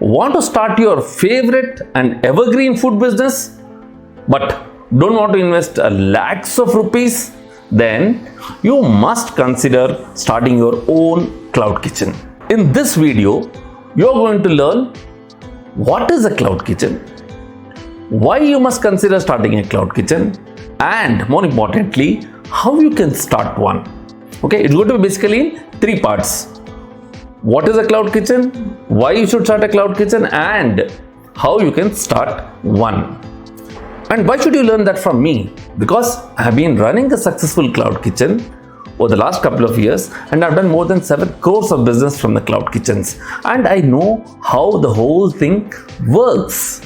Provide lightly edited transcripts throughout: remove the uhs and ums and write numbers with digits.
Want to start your favorite and evergreen food business, but don't want to invest lakhs of rupees? Then you must consider starting your own cloud kitchen. In this video, you're going to learn what is a cloud kitchen, why you must consider starting a cloud kitchen, and more importantly, how you can start one. Okay, it's going to be basically in three parts. What is a cloud kitchen, why you should start a cloud kitchen, and how you can start one. And why should you learn that from me? Because I have been running a successful cloud kitchen over the last couple of years, and I've done more than 7 crores of business from the cloud kitchens, and I know how the whole thing works.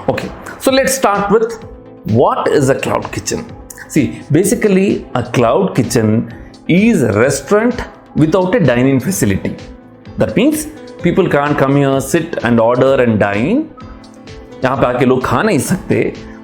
Okay, so let's start with what is a cloud kitchen. See, basically a cloud kitchen is a restaurant without a dine-in facility. That means people can't come here, sit and order and dine. यहाँ पे आके लोग खा नहीं सकते,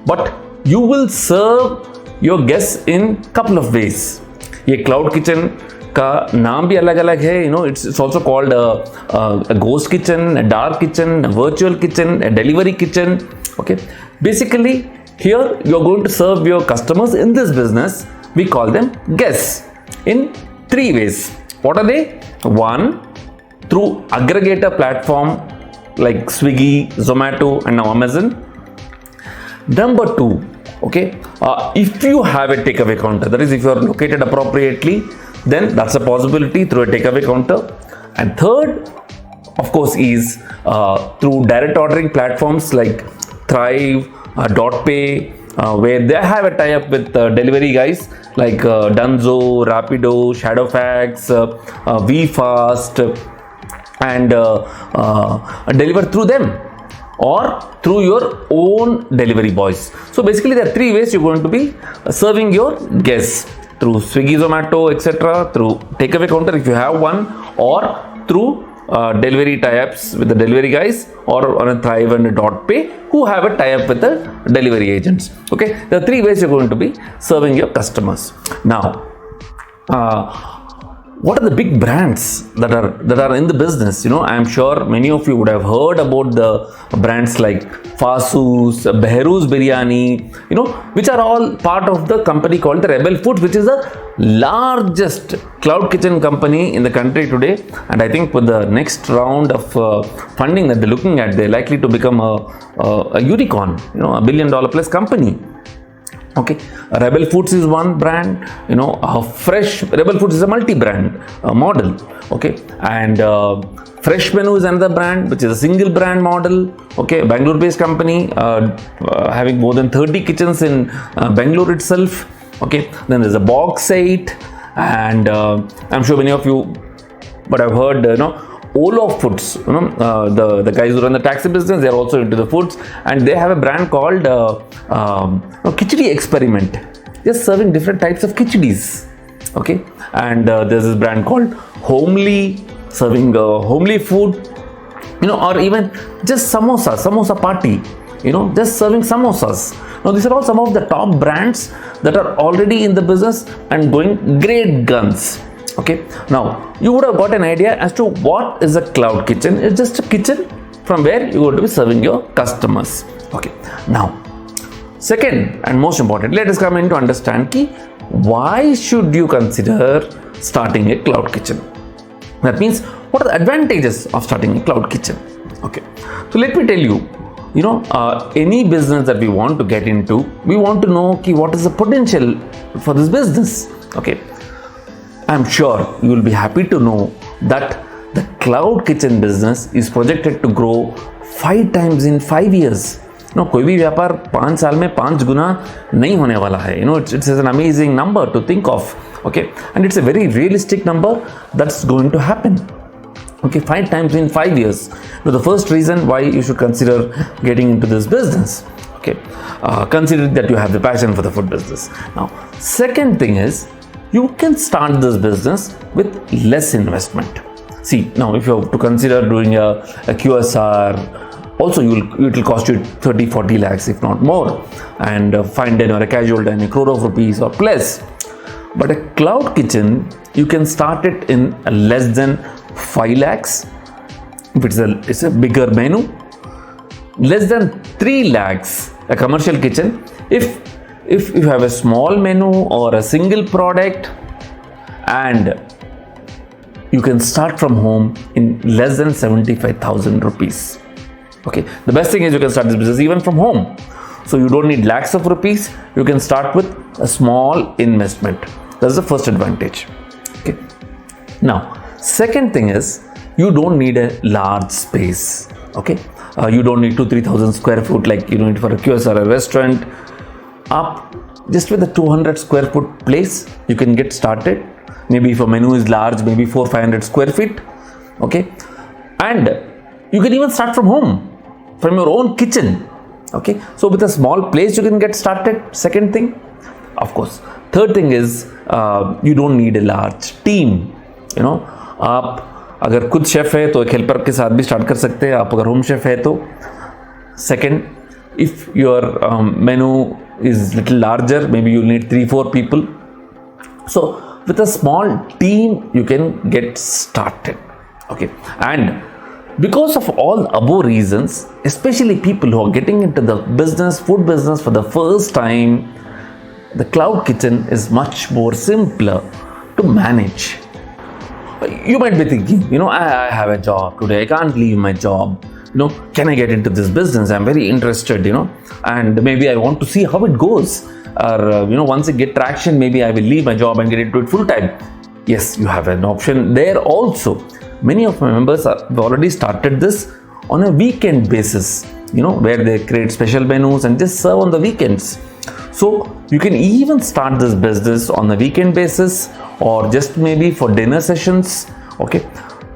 but you will serve your guests in couple of ways. ये cloud kitchen का नाम भी अलग अलग है, it's also called a ghost kitchen, a dark kitchen, a virtual kitchen, a delivery kitchen. Okay, basically here you are going to serve your customers in this business. We call them guests in 3 ways. What are they? 1, through aggregator platform like Swiggy, Zomato and now Amazon. Number 2, okay, if you have a takeaway counter, that is if you are located appropriately, then that's a possibility through a takeaway counter. And third, of course, is through direct ordering platforms like Thrive, .pay, where they have a tie-up with delivery guys like Dunzo, Rapido, Shadowfax, VFast, and deliver through them or through your own delivery boys. So basically there are 3 ways you're going to be serving your guests: through Swiggy, Zomato, etc., through takeaway counter if you have one, or through delivery tie-ups with the delivery guys, or on a Thrive and a .pay who have a tie-up with the delivery agents. Okay, there are 3 ways you're going to be serving your customers. Now, what are the big brands that are in the business? I'm sure many of you would have heard about the brands like Fasus, Behrouz Biryani, which are all part of the company called the Rebel Foods, which is the largest cloud kitchen company in the country today. And I think with the next round of funding that they're looking at, they're likely to become a unicorn, $1 billion plus company. Okay, Rebel Foods is one brand, Fresh Rebel Foods is a multi-brand model. Okay, and Fresh Menu is another brand which is a single brand model. Okay, Bangalore based company, having more than 30 kitchens in Bangalore itself. Okay, then there's a Box 8, and I'm sure many of you would have heard, Olaf Foods, the guys who run the taxi business, they're also into the foods, and they have a brand called Khichdi Experiment. They're serving different types of khichdi's. Okay, and there's this brand called Homely, serving homely food, or even just samosa party, just serving samosas. Now these are all some of the top brands that are already in the business and going great guns. Okay, now you would have got an idea as to what is a cloud kitchen. It's just a kitchen from where you are going to be serving your customers. Okay, now second and most important, let us come in to understand why should you consider starting a cloud kitchen. That means what are the advantages of starting a cloud kitchen. Okay, so let me tell you, any business that we want to get into, we want to know what is the potential for this business. Okay, I'm sure you will be happy to know that the cloud kitchen business is projected to grow 5 times in 5 years. कोई भी व्यापार 5 साल में 5 गुना नहीं होने वाला है. It's an amazing number to think of. Okay, and it's a very realistic number that's going to happen. Okay, 5 times in 5 years. Now, the first reason why you should consider getting into this business. Okay, consider that you have the passion for the food business. Now, second thing is, you can start this business with less investment. See, now if you have to consider doing a QSR, also it will cost you 30-40 lakhs if not more, and a fine dining or a casual dining, crore of rupees or plus. But a cloud kitchen, you can start it in less than 5 lakhs if it's a bigger menu, less than 3 lakhs, a commercial kitchen. If you have a small menu or a single product, and you can start from home in less than 75,000 rupees. Okay, the best thing is you can start this business even from home. So you don't need lakhs of rupees. You can start with a small investment. That's the first advantage. Okay. Now, second thing is you don't need a large space. Okay. You don't need 2,000-3,000 square foot like you need for a kiosk or a restaurant. Just with a 200 square foot place, you can get started. Maybe if a menu is large, maybe 400-500 square feet. Okay. And you can even start from home, from your own kitchen. Okay, so with a small place you can get started. Second thing, of course. Third thing is you don't need a large team. You know, आप अगर खुद chef है तो एक helper के साथ भी start कर सकते हैं. आप अगर होम शेफ है तो. Second, if your menu is little larger, maybe you need 3-4 people. So with a small team you can get started. Okay, and because of all above reasons, especially people who are getting into the food business for the first time, the cloud kitchen is much more simpler to manage. You might be thinking, I have a job today, I can't leave my job. Can I get into this business? I'm very interested, and maybe I want to see how it goes. Or, once I get traction, maybe I will leave my job and get into it full time. Yes, you have an option there also. Many of my members have already started this on a weekend basis, where they create special menus and just serve on the weekends. So you can even start this business on a weekend basis or just maybe for dinner sessions. Okay,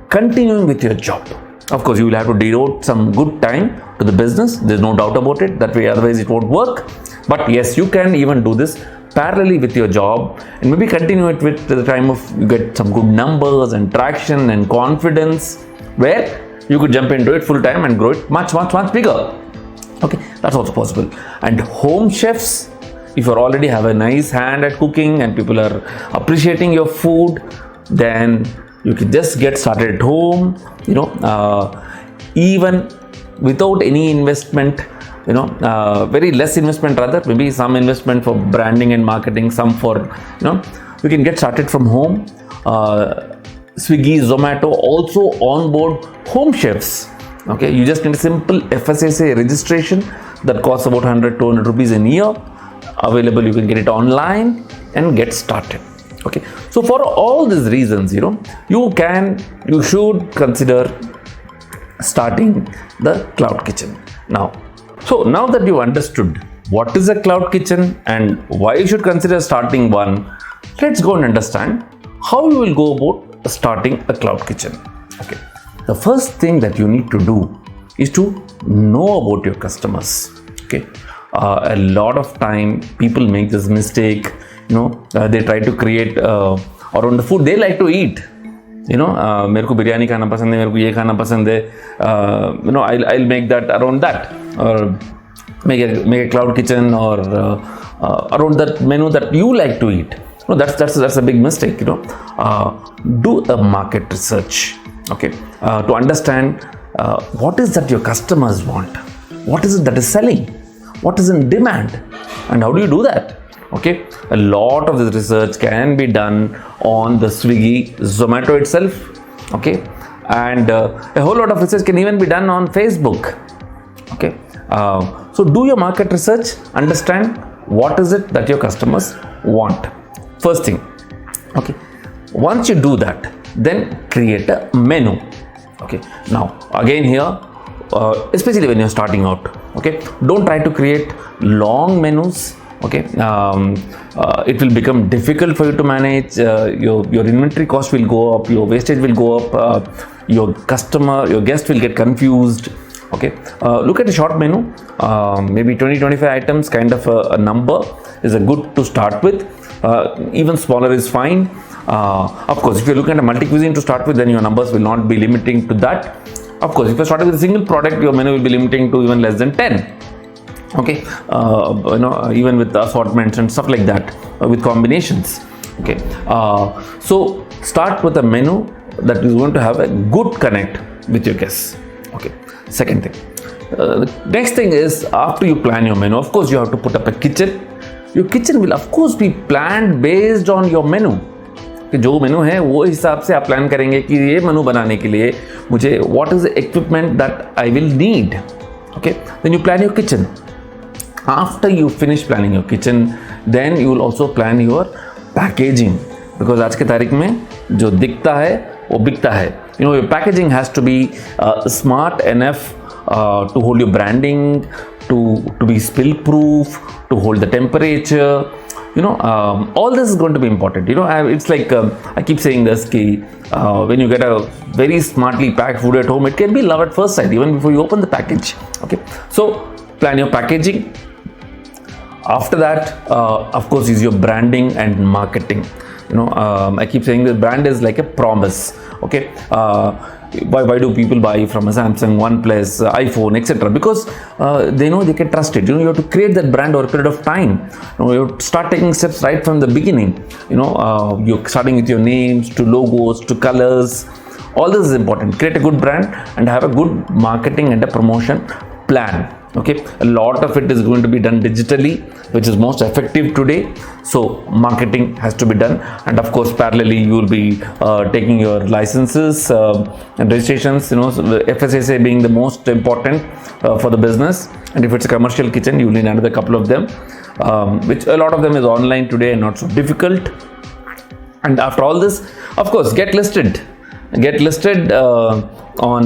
continuing with your job. Of course, you will have to devote some good time to the business. There's no doubt about it. That way, otherwise it won't work. But yes, you can even do this parallelly with your job and maybe continue it with the time of you get some good numbers and traction and confidence, where you could jump into it full time and grow it much bigger. Okay, that's also possible. And home chefs, if you already have a nice hand at cooking and people are appreciating your food, then you can just get started at home, even without any investment. Very less investment rather, maybe some investment for branding and marketing, some for, you can get started from home. Swiggy, Zomato also onboard home chefs. Okay, you just need a simple FSSA registration that costs about 100-200 rupees a year. Available, you can get it online and get started. Okay, so for all these reasons, you should consider starting the cloud kitchen now. So now that you understood what is a cloud kitchen and why you should consider starting one, let's go and understand how you will go about starting a cloud kitchen. Okay, the first thing that you need to do is to know about your customers. Okay, a lot of time people make this mistake. They try to create around the food they like to eat. मेरे को बिरयानी खाना पसंद है, मेरे को ये खाना पसंद है. I'll make that around that, or make a cloud kitchen or around that menu that you like to eat. That's a big mistake. Do a market research. Okay, to understand what is that your customers want, what is it that is selling, what is in demand, and how do you do that? Okay, a lot of this research can be done on the Swiggy, Zomato itself. Okay, and a whole lot of research can even be done on Facebook. Okay, so do your market research, understand what is it that your customers want. First thing. Okay, once you do that, then create a menu. Okay, now again here, especially when you're starting out, okay, don't try to create long menus. Okay, it will become difficult for you to manage. Your inventory cost will go up, your wastage will go up, your guest will get confused. Okay, look at a short menu, maybe 20-25 items, kind of a number is a good to start with. Even smaller is fine. Of course, if you're looking at a multi-cuisine to start with, then your numbers will not be limiting to that. Of course, if you're starting with a single product, your menu will be limiting to even less than 10. Okay, even with assortments and stuff like that, with combinations. Okay, so start with a menu that is going to have a good connect with your guests. Okay. Second thing. The next thing is, after you plan your menu, of course you have to put up a kitchen. Your kitchen will of course be planned based on your menu. कि जो मेनू है वो हिसाब से आप plan करेंगे कि ये मेनू बनाने के लिए मुझे what is the equipment that I will need. Okay, then you plan your kitchen. After you finish planning your kitchen, then you will also plan your packaging, because आज के तारीख में जो दिखता है वो बिकता है. You know, your packaging has to be smart enough to hold your branding, to be spill proof, to hold the temperature. You know, all this is going to be important. You know, it's like I keep saying this, when you get a very smartly packed food at home, it can be love at first sight even before you open the package. Okay, so plan your packaging. After that, of course, is your branding and marketing. You know, I keep saying the brand is like a promise. Okay, why do people buy from a Samsung, OnePlus, iPhone, etc.? Because they know they can trust it. You know, you have to create that brand over a period of time. You know, you have to start taking steps right from the beginning. You know, you're starting with your names, to logos, to colors. All this is important. Create a good brand and have a good marketing and a promotion plan. Okay, a lot of it is going to be done digitally, which is most effective today. So marketing has to be done, and of course parallelly you will be taking your licenses and registrations. You know, so the FSSA being the most important for the business, and if it's a commercial kitchen, you will need another couple of them, which a lot of them is online today and not so difficult. And after all this, of course, get listed on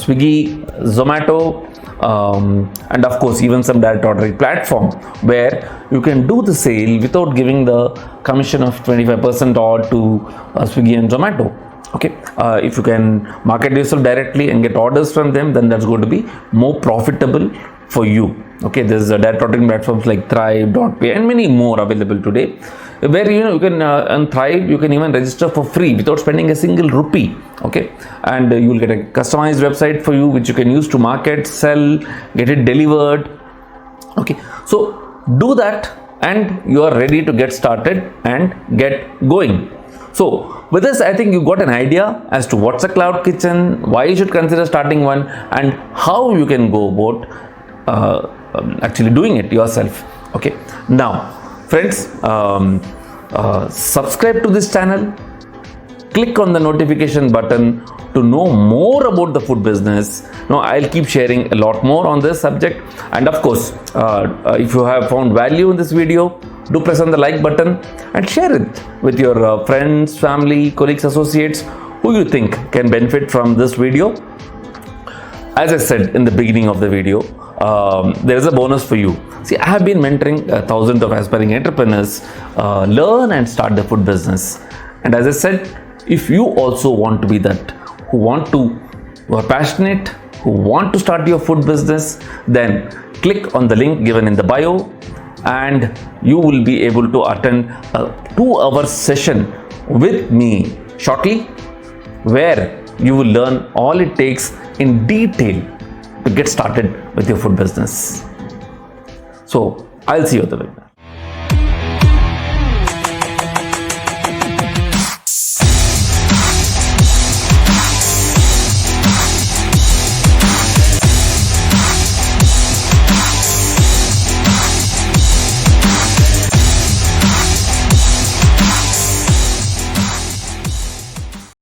Swiggy, Zomato. And of course even some direct ordering platform where you can do the sale without giving the commission of 25% odd to Swiggy and Zomato. Okay, if you can market yourself directly and get orders from them, then that's going to be more profitable for you. Okay, there's direct ordering platforms like Thrive, .pay and many more available today, where you can on Thrive you can even register for free without spending a single rupee. Okay, and you will get a customized website for you which you can use to market, sell, get it delivered. Okay, so do that and you are ready to get started and get going. So with this, I think you got an idea as to what's a cloud kitchen, why you should consider starting one, and how you can go about actually doing it yourself. Okay, now friends, subscribe to this channel, click on the notification button to know more about the food business. Now I'll keep sharing a lot more on this subject, and of course if you have found value in this video, do press on the like button and share it with your friends, family, colleagues, associates who you think can benefit from this video. As I said in the beginning of the video, there is a bonus for you. See, I have been mentoring thousands of aspiring entrepreneurs learn and start the food business. And as I said, if you also want to be that, who are passionate, who want to start your food business, then click on the link given in the bio and you will be able to attend a 2-hour session with me shortly, where you will learn all it takes in detail to get started with your food business. So I'll see you at the webinar.